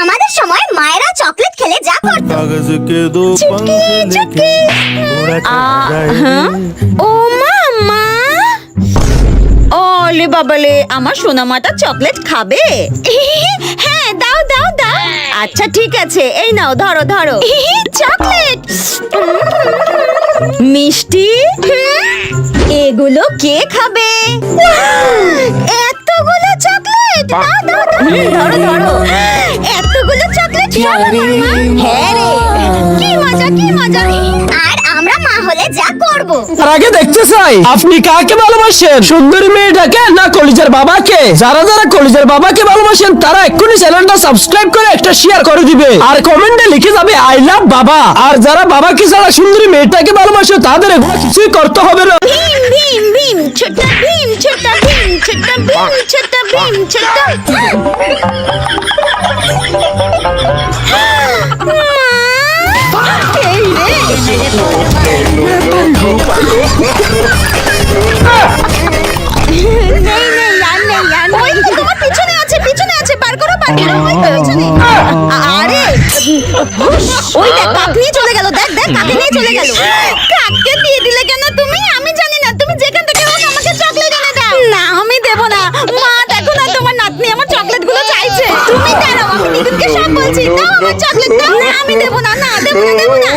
আমাদের সময় মায়েরা চকলেট খেলে যা করতো। ও মামা, ওলে বাবালে, আমার সোনামাটা চকলেট খাবে? হ্যাঁ, দাও দাও দাও। আচ্ছা ঠিক আছে, এই নাও, ধরো ধরো চকলেট। মিষ্টি, এগুলো কে খাবে? এতগুলো চকলেট, দাও দাও দাও, ধরো ধরো। এতগুলো চকলেট খাবে মামা? হ্যাঁ রে, কি মজা কি মজা। আর আমরা মা হলে যা করবো। তার আগে দেখতে চাই আপনি কাকে ভালোবাসেন, সুন্দরী মেয়েটাকে না কলিজার বাবাকে? যারা যারা কলিজার বাবাকে ভালোবাসেন তারা এক্ষুনি চ্যানেলটা সাবস্ক্রাইব করে একটা শেয়ার করে দিবে আর কমেন্টে লিখে যাবে আই লাভ বাবা। আর যারা বাবাকে ছাড়া সুন্দরী মেয়েটাকে ভালোবাসে তাদের এগুলো কিছুই করতে হবে না। ভীম ভীম ভীম ছোট্ট ভীম ছোট্ট ভীম ছোট্ট ভীম ছোট্ট ভীম ছোট্ট। পিছনে আছে পিছনে আছে, পার করো পার করো। আরে ওই দেখ, কাক নিয়ে চলে গেল। দেখ দেখ, কাকে নিয়ে চলে গেল। কাককে দিয়ে দিলে কেন তুমি? আমি জানি না, তুমি যেখান থেকে হোক আমাকে চকলেট এনে দাও। না, আমি দেব না। মা দেখো না, তোমার নাতনি আমার চকলেট গুলো চাইছে। তুমি দাঁড়াও, আমি দিদিকে সব বলছি। দাও আমার চকলেট দাও। না, আমি দেব না, না দেব না, দেব না।